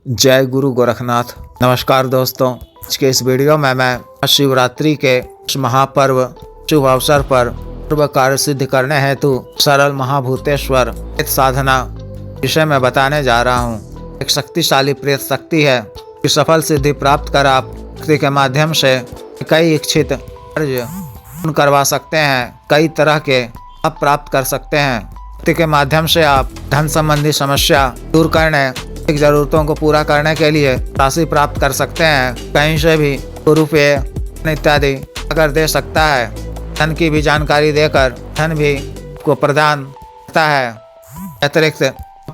जय गुरु गोरखनाथ। नमस्कार दोस्तों, आज के इस वीडियो में मैं शिवरात्रि के इस महापर्व शुभ अवसर पर पूर्व कार्य सिद्ध करने हेतु सरल महाभूतेश्वर साधना विषय में बताने जा रहा हूँ। एक शक्तिशाली प्रेत शक्ति है कि सफल सिद्धि प्राप्त कर आप शक्ति के माध्यम से कई इच्छित कार्य पूर्ण करवा सकते हैं, कई तरह के लाभ प्राप्त कर सकते हैं। शक्ति के माध्यम से आप धन संबंधी समस्या दूर करने, जरूरतों को पूरा करने के लिए राशि प्राप्त कर सकते हैं। कहीं से भी रुपये इत्यादि अगर दे सकता है, धन की भी जानकारी देकर धन भी को प्रदान करता है। अतिरिक्त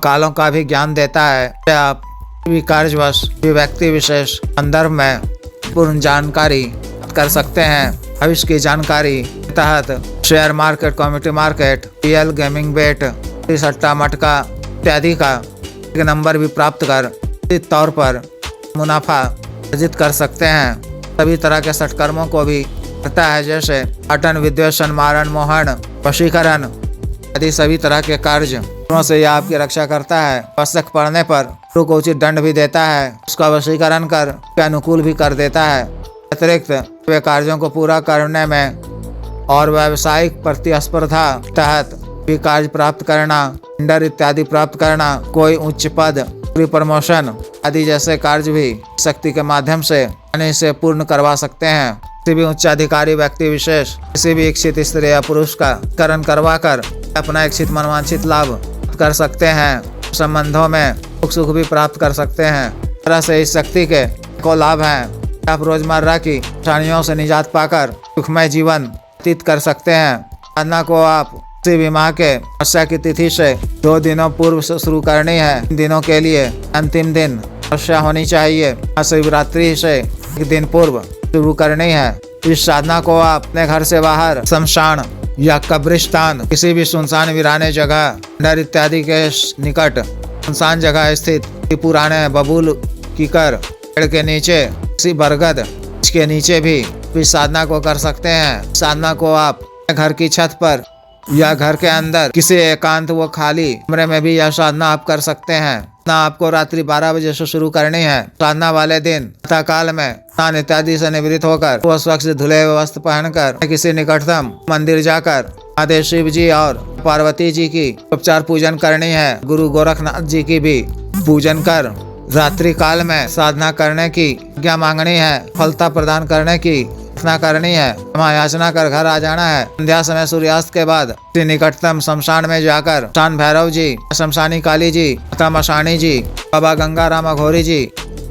कालों का भी ज्ञान देता है। आप भी कार्यवश भी व्यक्ति विशेष संदर्भ में पूर्ण जानकारी कर सकते हैं। भविष्य की जानकारी के तहत share market, community market, real gaming bet, सट्टा मटका इत्यादि का नंबर भी प्राप्त कर निश्चित तौर पर मुनाफा अर्जित कर सकते हैं। सभी तरह के सटकर्मों को भी करता है, जैसे पाटन, विद्वेषण, मारण, मोहन, वशीकरण आदि सभी तरह के कार्यों से यह आपकी रक्षा करता है। आवश्यक पड़ने पर गुरु को उचित दंड भी देता है, उसका वशीकरण कर के अनुकूल भी कर देता है। अतिरिक्त वे कार्यों को पूरा करने में और व्यावसायिक प्रतिस्पर्धा तहत भी कार्य प्राप्त करना, टेंडर इत्यादि प्राप्त करना, कोई उच्च पद, प्रमोशन आदि जैसे कार्य भी शक्ति के माध्यम से आसानी से पूर्ण करवा सकते हैं। किसी भी उच्च अधिकारी व्यक्ति विशेष किसी भी इच्छित स्त्री या पुरुष का करण करवा कर अपना इच्छित मनवांछित लाभ कर सकते हैं। संबंधों में सुख भी प्राप्त कर सकते हैं। इस तरह से इस शक्ति के को लाभ हैं। आप रोजमर्रा की परेशानियों से निजात पाकर सुखमय जीवन व्यतीत कर सकते हैं। साधना को आप किसी भी माह के अमावस्या की तिथि से 2 दिनों पूर्व से शुरू करनी है। इन दिनों के लिए अंतिम दिन अमावस्या होनी चाहिए। शिवरात्रि से 1 दिन पूर्व शुरू करनी है। इस साधना को आप अपने घर से बाहर शमशान या कब्रिस्तान, किसी भी सुनसान वीराने जगह, खंडर इत्यादि के निकट सुनसान जगह स्थित पुराने बबूल कीकर पेड़ के नीचे, किसी बरगद के नीचे भी इस साधना को कर सकते हैं। साधना को आप घर की छत पर या घर के अंदर किसी एकांत व खाली कमरे में भी यह साधना आप कर सकते हैं। ना आपको रात्रि 12 बजे से शुरू करनी है। साधना वाले दिन प्रातः काल में स्नान इत्यादि से निवृत्त होकर वो स्वच्छ धुले हुए वस्त्र पहनकर किसी निकटतम मंदिर जाकर महादेव शिव जी और पार्वती जी की उपचार पूजन करनी है। गुरु गोरखनाथ जी की भी पूजन कर रात्रि काल में साधना करने की आज्ञा मांगनी है। फलता प्रदान करने की प्रार्थना करनी है। क्षमा याचना कर घर आ जाना है। संध्या समय सूर्यास्त के बाद निकटतम शमशान में जाकर शमशान भैरव जी, शमशानी काली जी, माता मशानी जी, बाबा गंगाराम अघोरी जी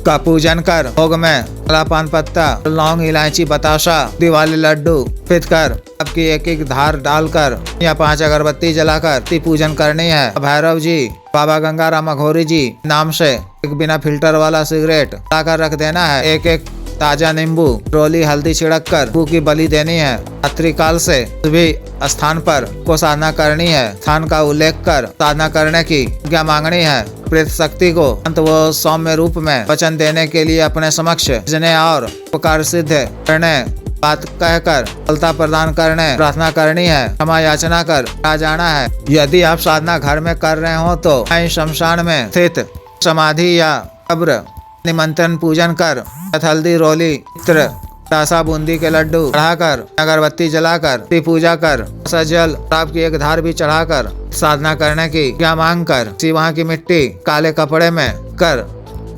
का पूजन कर भोग में काला पान पत्ता, लौंग, इलायची, बताशा, दिवाली लड्डू अर्पित कर आपकी एक धार डालकर या 5 अगरबत्ती जलाकर पूजन करनी है। भैरव जी, बाबा गंगाराम अघोरी जी नाम से एक बिना फिल्टर वाला सिगरेट लाकर रख देना है। एक ताजा नींबू, रोली, हल्दी छिड़क कर गऊ की बलि देनी है। रात्रि काल से सभी स्थान पर को साधना करनी है। स्थान का उल्लेख कर साधना करने की आज्ञा मांगनी है। प्रेत शक्ति को अंत वो सौम्य रूप में वचन देने के लिए अपने समक्ष जिन्हें और उपकार सिद्ध करने बात कहकर फलता प्रदान करने प्रार्थना करनी है। क्षमा याचना कर आ जाना है। यदि आप साधना घर में कर रहे हो तो शमशान में स्थित समाधि या कब्र निमंत्रण पूजन कर हल्दी, रोली, इत्र, तासा, बूंदी के लड्डू चढ़ाकर, अगरबत्ती जलाकर, पूजा कर, जल ताप की एक धार भी चढ़ाकर साधना करने की क्या मांग कर वहाँ की मिट्टी काले कपड़े में कर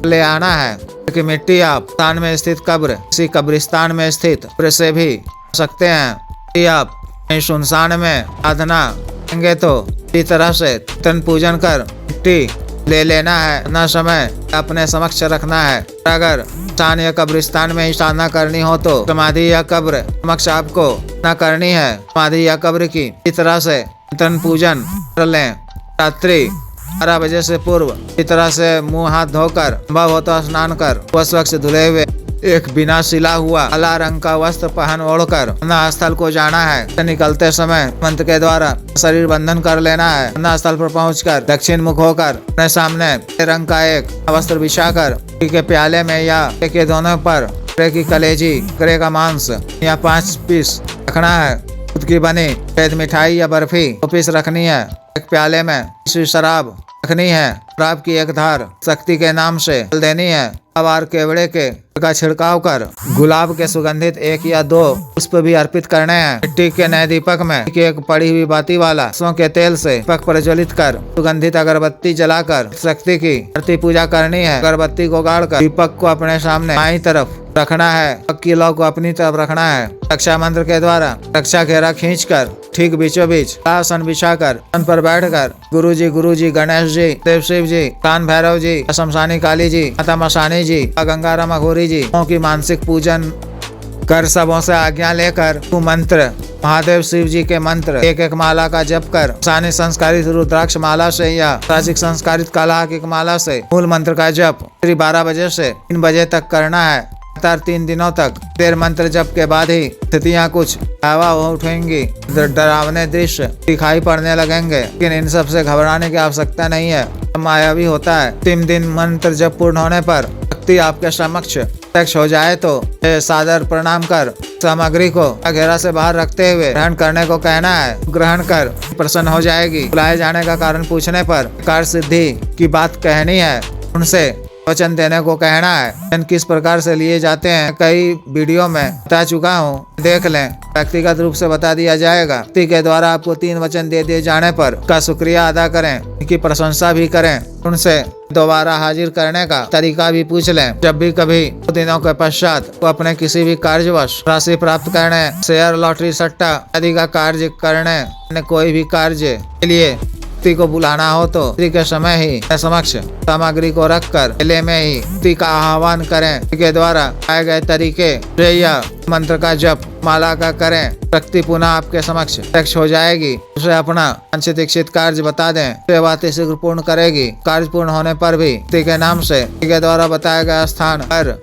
ले आना है। कि मिट्टी आप स्थान में स्थित कब्र, किसी कब्रिस्तान में स्थित कब्र से भी सकते हैं। यदि आप सुनसान में साधना करेंगे तो इसी तरह से तन पूजन कर मिट्टी ले लेना है। अपना समय अपने समक्ष रखना है। अगर स्थान या कब्रिस्तान में ही साधना करनी हो तो समाधि या कब्र समक्ष आपको न करनी है। समाधि या कब्र की इस तरह से तन पूजन कर लें। रात्रि 12 बजे से पूर्व इस तरह से मुंह हाथ धोकर संभव हो तो स्नान कर स्वच्छ धुले हुए एक बिना सिला हुआ काला रंग का वस्त्र पहन ओढ़कर स्थल को जाना है। निकलते समय मंत्र के द्वारा शरीर बंधन कर लेना है। स्थल पर पहुंचकर दक्षिण मुख होकर अपने सामने रंग का एक वस्त्र बिछाकर के प्याले में या के दोनों पर बकरे की कलेजी, बकरे का मांस या 5 पीस रखना है। दूध की बनी सफेद मिठाई या बर्फी 2 पीस रखनी है। एक प्याले में शराब रखनी है। और आपकी एक धार शक्ति के नाम से देनी है। आवार केवड़े के का छिड़काव कर गुलाब के सुगंधित 1 या 2 पुष्प भी अर्पित करने हैं। मिट्टी के नए दीपक में एक पड़ी हुई बाती वाला सरसों के तेल से दीपक प्रज्वलित कर सुगंधित अगरबत्ती जलाकर शक्ति की आरती पूजा करनी है। अगरबत्ती को गाड़कर दीपक को अपने सामने बाईं तरफ रखना है। पक्की लौ को अपनी तरफ रखना है। रक्षा मंत्र के द्वारा रक्षा घेरा खींचकर ठीक बीचों बीच आसन बिछाकर आसन पर बैठकर गुरु जी गणेश जी देव शिव जी कान भैरव जी शमशानी काली जी माता मशानी जी गंगाराम अघोरी जी की मानसिक पूजन कर सबों से आज्ञा लेकर तू मंत्र महादेव शिव जी के मंत्र एक माला का जप कर सानी संस्कारित रुद्राक्ष माला से या प्राचिक संस्कारित काला की माला से मूल मंत्र का जप 12 बजे से 3 बजे तक करना है। लगातार 3 दिनों तक देर मंत्र जप के बाद ही स्थितियाँ कुछ हवा उठेंगी, डरावने दृश्य दिखाई पड़ने लगेंगे, लेकिन इन सब से घबराने की आवश्यकता नहीं है। मायावी होता है। 3 दिन मंत्र जप पूर्ण होने पर शक्ति आपके समक्ष प्रत्यक्ष हो जाए तो सादर प्रणाम कर सामग्री को घेरा से बाहर रखते हुए ग्रहण करने को कहना है। ग्रहण कर प्रसन्न हो जाएगी। बुलाए जाने का कारण पूछने पर कार्य सिद्धि की बात कहनी है। उनसे वचन देने को कहना है। वचन किस प्रकार से लिए जाते हैं कई वीडियो में बता चुका हूँ, देख लें। व्यक्तिगत रूप से बता दिया जाएगा। व्यक्ति के द्वारा आपको 3 वचन दे दिए जाने पर का शुक्रिया अदा करें, उनकी प्रशंसा भी करें, उनसे दोबारा हाजिर करने का तरीका भी पूछ लें। जब भी कभी 2 दिनों के पश्चात वो अपने किसी भी कार्यवश राशि प्राप्त करने, शेयर लॉटरी सट्टा आदि का कार्य करने, कोई भी कार्य के लिए को बुलाना हो तो के समय ही समक्ष सामग्री को रखकर मेले में ही का आह्वान करें। के द्वारा आए गए तरीके या मंत्र का जप माला का करें। शक्ति पुनः आपके समक्ष प्रत्यक्ष हो जाएगी। उसे अपना वांछित इच्छित कार्य बता दें, वे बातें शीघ्र पूर्ण करेगी। कार्य पूर्ण होने पर भी के नाम से के द्वारा बताया गया स्थान पर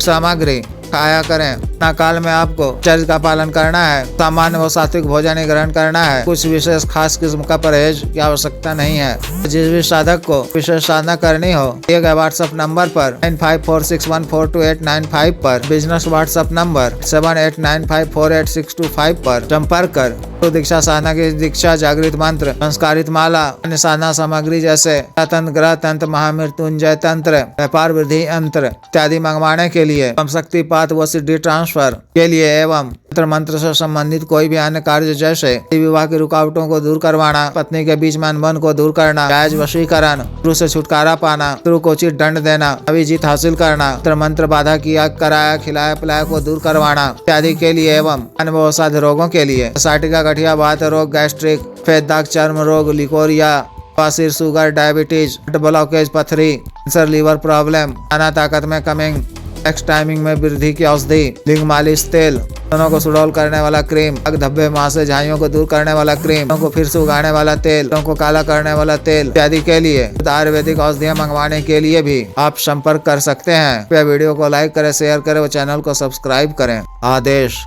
सामग्री खाया करें। ना काल में आपको चर्च का पालन करना है। सामान्य व सात्विक भोजन ग्रहण करना है। कुछ विशेष खास किस्म का परहेज की आवश्यकता नहीं है। जिस भी साधक को विशेष साधना करनी हो दिए गए व्हाट्सएप नंबर पर 9546142895 पर, बिजनेस व्हाट्सएप नंबर 7895486225 पर संपर्क कर तो दीक्षा साधना की दीक्षा, जागृत मंत्र, संस्कारित माला, अन्य साधना सामग्री जैसे तंत्र, ग्रह तंत्र, महामृत्युंजय तंत्र, व्यापार वृद्धि यंत्र इत्यादि मंगवाने के लिए शक्तिपात व सिद्धि ट्रांसफर के लिए एवं मंत्र से संबंधित कोई भी अन्य कार्य जैसे विवाह की रुकावटों को दूर करवाना, पत्नी के बीच में अनबन को दूर करना, जायज वशीकरण, शत्रु से छुटकारा पाना, शत्रु को उचित दंड देना, अभी जीत हासिल करना, मंत्र बाधा किया कराया खिलाया पिलाया को दूर करवाना इत्यादि के लिए एवं अन्य बहुत सारे रोगों के लिए साइटिका, गठिया, वात रोग, गैस्ट्रिक, सफेद दाग, चर्म रोग, लिकोरिया, बवासीर, शुगर, डायबिटीज, ब्लॉकेज, पथरी, कैंसर, लीवर प्रॉब्लम, खाना ताकत में कमिंग, एक्स टाइमिंग में वृद्धि की औषधि, लिंग मालिश तेल, दोनों को सुडौल करने वाला क्रीम, धब्बे, मासे, झाइयों को दूर करने वाला क्रीम, को फिर से उगाने वाला तेल, को काला करने वाला तेल इत्यादि के लिए आयुर्वेदिक औषधियाँ मंगवाने के लिए भी आप संपर्क कर सकते हैं। वीडियो को लाइक करें, शेयर करें व चैनल को सब्सक्राइब करें। आदेश।